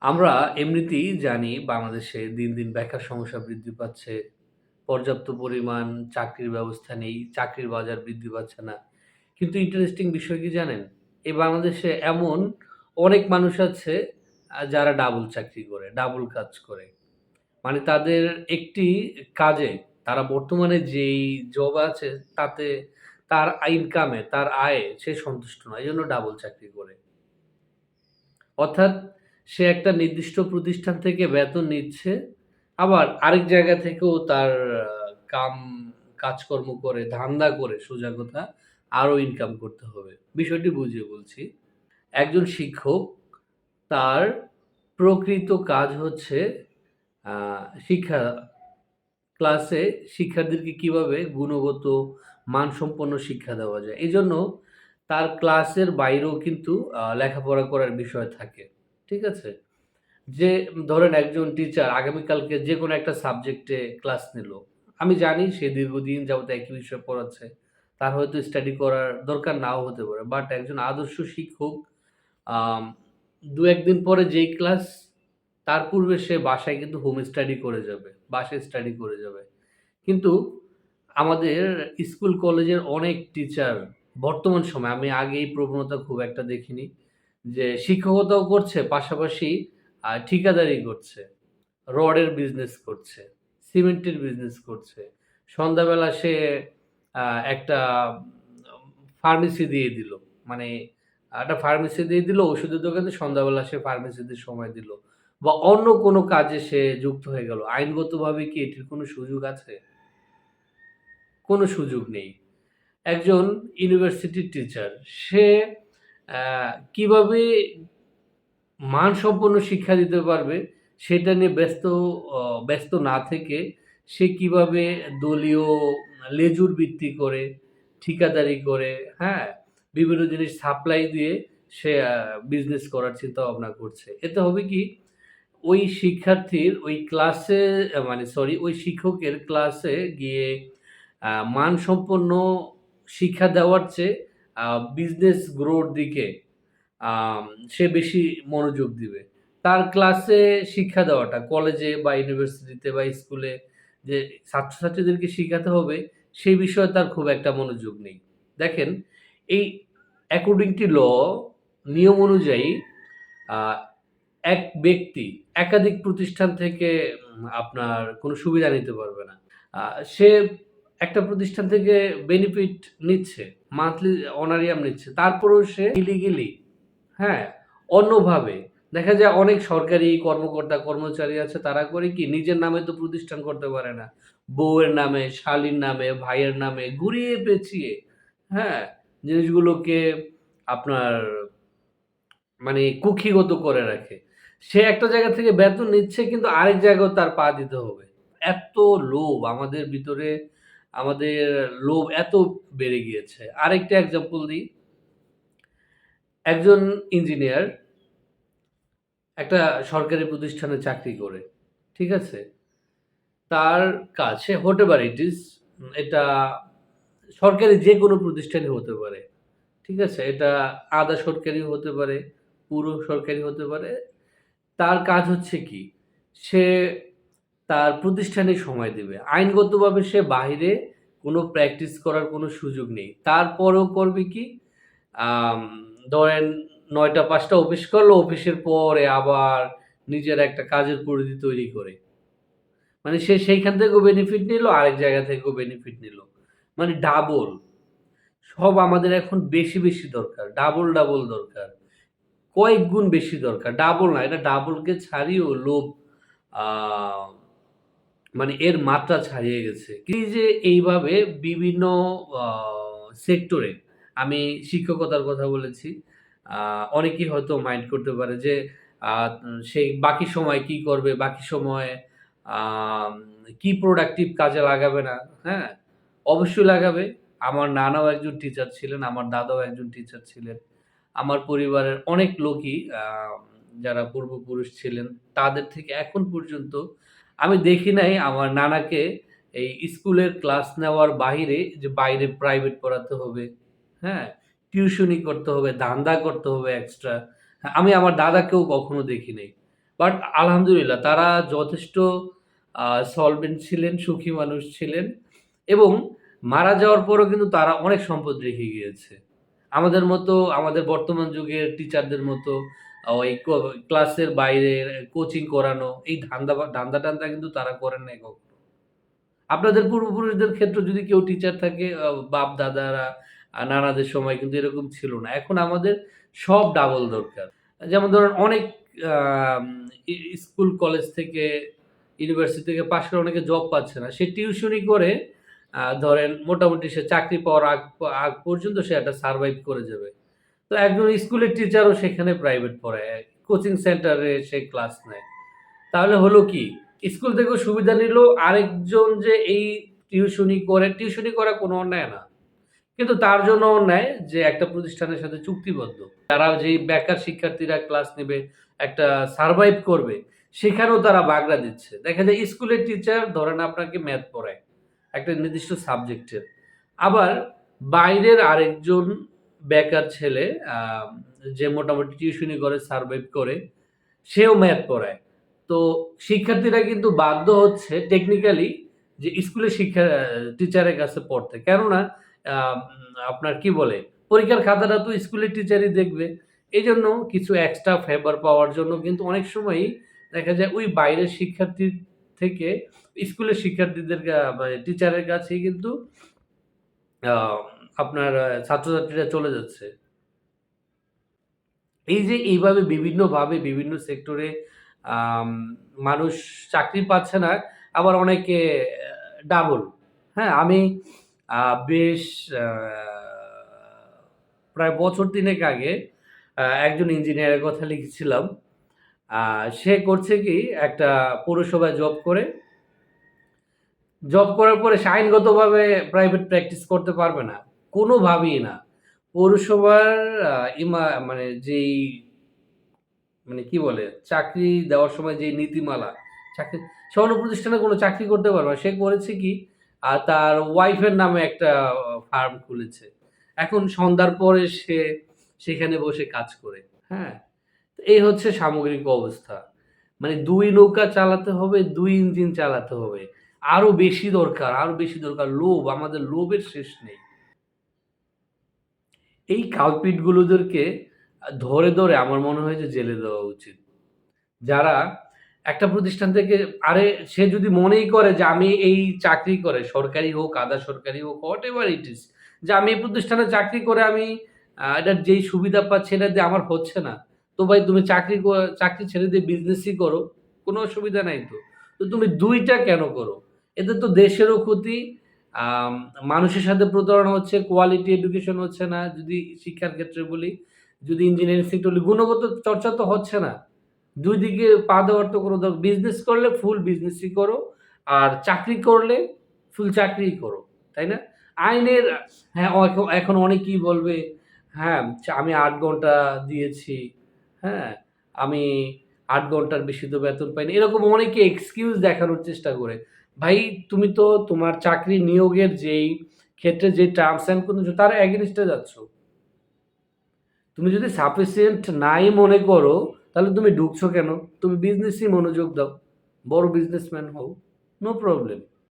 আমরা এমনিতেই জানি বাংলাদেশে দিন, দিন বেকার সমস্যা বৃদ্ধি পাচ্ছে। পর্যাপ্ত পরিমাণ চাকরির ব্যবস্থা নেই। চাকরির বাজার বৃদ্ধি পাচ্ছে না। কিন্তু ইন্টারেস্টিং বিষয় কি জানেন? এই বাংলাদেশে এমন অনেক মানুষ আছে যারা ডাবল চাকরি করে, ডাবল কাজ করে। মানে তাদের একটি কাজে তারা বর্তমানে যেই জব আছে তাতে তার ইনকামে, তার আয়ে সে সন্তুষ্ট নয়। এজন্য ডাবল চাকরি করে। অর্থাৎ সে একটা নির্দিষ্ট প্রতিষ্ঠান থেকে বেতন নিচ্ছে। আবার আরেক জায়গা থেকেও তার আ কাম কাজকর্ম করে, ধান্দা করে সোজা কথা আরো ইনকাম করতে হবে। বিষয়টি বুঝিয়ে বলছি। একজন শিক্ষক তার প্রকৃত কাজ হচ্ছে আ শিক্ষা ক্লাসে শিক্ষার্থীদেরকে কিভাবে গুণগত মানসম্পন্ন শিক্ষা দেওয়া যায়। এজন্য তার ক্লাসের বাইরেও কিন্তু লেখাপড়া করার বিষয় থাকে। ঠিক আছে? যে ধরেন একজন টিচার আগামীকালকে যেকোনো একটা সাবজেক্টে ক্লাস নিল। আমি জানি সে দীর্ঘদিন যাবত একই বিষয় পড়াচ্ছে। তার হয়তো স্টাডি করার দরকার নাও হতে পারে। বাট একজন আদর্শ শিক্ষক আম ২-১ দিন পরে যেই ক্লাস তার পূর্বে সে বাসায় কিন্তু হোম স্টাডি করে যাবে। বাসায় স্টাডি করে যাবে। কিন্তু আমাদের স্কুল কলেজের অনেক টিচার বর্তমান সময়ে আমি আগে এই প্রবণতা খুব একটা দেখিনি। যে শিক্ষকতাও করছে পাশাপাশি ঠিকাদারি করছে। রডের বিজনেস করছে, সিমেন্টের বিজনেস করছে। সন্ধ্যাবেলা সে আ একটা ফার্মেসি দিয়ে দিল। মানে একটা ফার্মেসি দিয়ে দিল, ওষুধের দোকানে সন্ধ্যাবেলা সে ফার্মেসিতে সময় দিল। বা অন্য কোনো কাজে সে যুক্ত হয়ে গেল। আইনগতভাবে কি এটির কোনো সুযোগ আছে? কোনো সুযোগ নেই। একজন ইউনিভার্সিটির টিচার সে অ্যা কিভাবে মানসম্পন্ন শিক্ষা দিতে পারবে সেটা নিয়ে ব্যস্ত না থেকে সে কিভাবে দলীয় লেজুর ভিত্তি করে, ঠিকাদারি করে, হ্যাঁ? বিভিন্ন জিনিস সাপ্লাই দিয়ে সে বিজনেস করার চিন্তাভাবনা করছে। এতে হবে কি? ওই শিক্ষার্থীর ওই ক্লাসে মানে সরি ওই শিক্ষকের ক্লাসে গিয়ে মানসম্পন্ন শিক্ষা দেওয়ার চেয়ে আ বিজনেস গ্রোর দিকে আম সে বেশি মনোযোগ দিবে। তার ক্লাসে শিক্ষা দেওয়াটা কলেজে বা ইউনিভার্সিটিতে বা স্কুলে যে ছাত্রছাত্রীদেরকে শিখাতে হবে, সেই বিষয়ে তার খুব একটা মনোযোগ নেই। দেখেন এই অ্যাকর্ডিং টু ল নিয়ম অনুযায়ী আ এক ব্যক্তি একাধিক প্রতিষ্ঠান থেকে আপনার কোনো সুবিধা নিতে পারবে না। আ সে একটা প্রতিষ্ঠান থেকে বেনিফিট নিচ্ছে, মান্থলি অনারিয়াম নিচ্ছে। তারপরেও সে ইলিগালি হ্যাঁ, অন্যভাবে দেখা যায় অনেক সরকারি কর্মকর্তা, কর্মচারী আছে তারা করে কি নিজের নামে তো প্রতিষ্ঠান করতে পারে না। বউয়ের নামে, শালীর নামে, ভাইয়ের নামে ঘুরিয়ে পেঁচিয়ে, হ্যাঁ? জিনিসগুলোকে আপনার মানে কুক্ষিগত করে রাখে। সে একটা জায়গা থেকে বেতন নিচ্ছে কিন্তু আরেক জায়গায়ও তার পা দিতে হবে। এত লোভ আমাদের ভিতরে আমাদের লোভ এত বেড়ে গিয়েছে। আরেকটা এক্সাম্পল দিই। একজন ইঞ্জিনিয়ার একটা সরকারি প্রতিষ্ঠানে চাকরি করে। ঠিক আছে? তার কাজ সে হোয়াটেভার ইট ইস এটা সরকারি যেকোনো প্রতিষ্ঠানই হতে পারে। ঠিক আছে? এটা আধা সরকারিও হতে পারে, পুরো সরকারি হতে পারে। তার কাজ হচ্ছে কি? সে তার প্রতিষ্ঠানে সময় দিবে। আইনগতভাবে সে বাহিরে কোনো প্র্যাকটিস করার কোনো সুযোগ নেই। তারপরেও করবে কি? আম ধরেন ৯টা-৫টা অফিস করলো, অফিসের পরে আবার নিজের একটা কাজের পরিধি তৈরি করে। মানে সে সেইখান থেকেও বেনিফিট নিল, আরেক জায়গা থেকেও বেনিফিট নিল। মানে ডাবল। সব আমাদের এখন বেশি, বেশি দরকার। ডাবল দরকার। কয়েক গুণ বেশি দরকার। ডাবল না, এটা ডাবলকে ছাড়িয়েও লোভ আ মানে এর মাত্রা ছাড়িয়ে গেছে। এই যে এইভাবে বিভিন্ন আ সেক্টরে আমি শিক্ষকতার কথা বলেছি। আ অনেকেই হয়তো মাইন্ড করতে পারে যে আ সে বাকি সময় কি করবে? বাকি সময়ে আম কি প্রোডাক্টিভ কাজে লাগাবে না, হ্যাঁ? অবশ্যই লাগাবে। আমার নানাও একজন টিচার ছিলেন, আমার দাদাও একজন টিচার ছিলেন। আমার পরিবারের অনেক লোকই যারা পূর্বপুরুষ ছিলেন, তাদের থেকে এখন পর্যন্ত আমি দেখি নাই আমার নানাকে এই স্কুলের ক্লাস নেওয়ার বাহিরে যে বাইরে প্রাইভেট পড়াতে হবে, হ্যাঁ? টিউশনি করতে হবে, ধান্দা করতে হবে এক্সট্রা। আমি আমার দাদাকেও কখনো দেখি নাই। বাট আলহামদুলিল্লাহ তারা যথেষ্ট সলভেন্ট ছিলেন, সুখী মানুষ ছিলেন এবং মারা যাওয়ার পরেও কিন্তু তারা অনেক সম্পদ রেখে গিয়েছে। আমাদের মতো আমাদের বর্তমান যুগের টিচারদের মতো ওই ক্লাসের বাইরে কোচিং করানো এই ধান্দা-টান্দা কিন্তু তারা করেন নাই কখনো। আপনাদের পূর্বপুরুষদের ক্ষেত্রে যদি কেউ টিচার থাকে বাপ-দাদারা নানাদের সময় কিন্তু এরকম ছিল না। এখন আমাদের সব ডাবল দরকার। যেমন ধরেন অনেক আম ই স্কুল, কলেজ থেকে, ইউনিভার্সিটি থেকে পাশ করে অনেকে জব পাচ্ছে না। সে টিউশনি করে ধরেন মোটামুটি সে চাকরি পাওয়ার আগ পর্যন্ত সে একটা সারভাইভ করে যাবে। তো একজন স্কুলের টিচারও সেখানে প্রাইভেট পড়ায়। কোচিং সেন্টারে সে ক্লাস নেয়। তাহলে হলো কি? স্কুল থেকেও সুবিধা নিলো, আরেকজন যে এই টিউশনি করা কোনো অন্যায় না। কিন্তু তার জন্য অন্যায় যে একটা প্রতিষ্ঠানের সাথে চুক্তিবদ্ধ। তারা যেই বেকার শিক্ষার্থীরা ক্লাস নেবে, একটা সারভাইভ করবে, সেখানেও তারা বাগড়া দিচ্ছে। দেখা যায় স্কুলের টিচার ধরেন আপনাকে ম্যাথ পড়ায়, একটা নির্দিষ্ট সাবজেক্টের। আবার বাইরের আরেকজন বেকার ছেলে আ যে মোটামুটি টিউশনি করে, সারভাইভ করে, সেও ম্যাথ পড়ায়। তো শিক্ষার্থীরা কিন্তু বাধ্য হচ্ছে টেকনিক্যালি যে স্কুলের টিচারের কাছে পড়তে। কেননা আপনার কি বলে? পরীক্ষার খাতাটা তো স্কুলের টিচারই দেখবে। এজন্য কিছু এক্সট্রা ফেভার পাওয়ার জন্য কিন্তু অনেক সময়ই দেখা যায় ওই বাইরের শিক্ষার্থীর থেকে স্কুলের শিক্ষার্থীদের মানে টিচারের কাছেই কিন্তু আ আপনার ছাত্রছাত্রীরা চলে যাচ্ছে। এই যে এইভাবে বিভিন্নভাবে বিভিন্ন সেক্টরে আম মানুষ চাকরি পাচ্ছে না, আবার অনেকে ডাবল। হ্যাঁ? আমি আ বেশ আ প্রায় বছর ৩ এক আগে একজন ইঞ্জিনিয়ারের কথা লিখেছিলাম। আ সে করছে কি একটা পৌরসভায় জব করে। জব করার পরে সে আইনগতভাবে প্রাইভেট প্র্যাকটিস করতে পারবে না। কোনোভাবেই না। পৌরসভার আ ইমা মানে যেই মানে কি বলে? চাকরি দেওয়ার সময় যে নীতিমালা, চাকরি সে অন্য প্রতিষ্ঠানে কোনো চাকরি করতে পারবে না। সে করেছে কি? তার ওয়াইফের নামে একটা ফার্ম খুলেছে। এখন সন্ধ্যার পরে সে সেখানে বসে কাজ করে। হ্যাঁ? এই হচ্ছে সামগ্রিক অবস্থা। মানে ২ নৌকা চালাতে হবে, ২ ইঞ্জিন চালাতে হবে। আরো বেশি দরকার, আরো বেশি দরকার। লোভ, আমাদের লোভের শেষ নেই। এই কালপিট গুলোদেরকে ধরে আমার মনে হয় যে জেলে দেওয়া উচিত। যারা একটা প্রতিষ্ঠান থেকে সে যদি মনেই করে যে আমি এই চাকরি করে সরকারি হোক, আধা সরকারি হোক, হোয়াটএভার ইট ইস যে আমি এই প্রতিষ্ঠানে চাকরি করে আমি এটার যেই সুবিধা পাচ্ছি এটা দিয়ে আমার হচ্ছে না। তো ভাই তুমি চাকরি ছেড়ে দিয়ে বিজনেসই করো। কোনো অসুবিধা নাই তো। তো তুমি ২ টা কেন করো? এতে তো দেশেরও ক্ষতি, আম মানুষের সাথে প্রতারণা হচ্ছে, কোয়ালিটি এডুকেশন হচ্ছে না যদি শিক্ষার ক্ষেত্রে বলি, যদি ইঞ্জিনিয়ারিং সেক্টর বলি, গুণগত চর্চা তো হচ্ছে না। ২ দিকে পা দেওয়ার তো কোনো বিজনেস করলে ফুল বিজনেসই করো। আর চাকরি করলে ফুল চাকরিই করো। তাই না? আইনের হ্যাঁ, এখন অনেকেই বলবে, হ্যাঁ, আমি ৮ ঘন্টা দিয়েছি। হ্যাঁ? আমি ৮ ঘন্টার বেশি তো বেতন পাইনি। এরকম অনেকে এক্সকিউজ দেখানোর চেষ্টা করে। ভাই তুমি তো তোমার চাকরি নিয়োগের যেই ক্ষেত্রে যে টার্মস অ্যান্ড কন্ডিশন তার এগেইনস্ট এ যাচ্ছ। তুমি যদি সাফিসিয়েন্ট নাই মনে করো, তাহলে তুমি ঢুকছো কেন? তুমি বিজনেসই মনোযোগ দাও। বড় বিজনেসম্যান হও। No problem.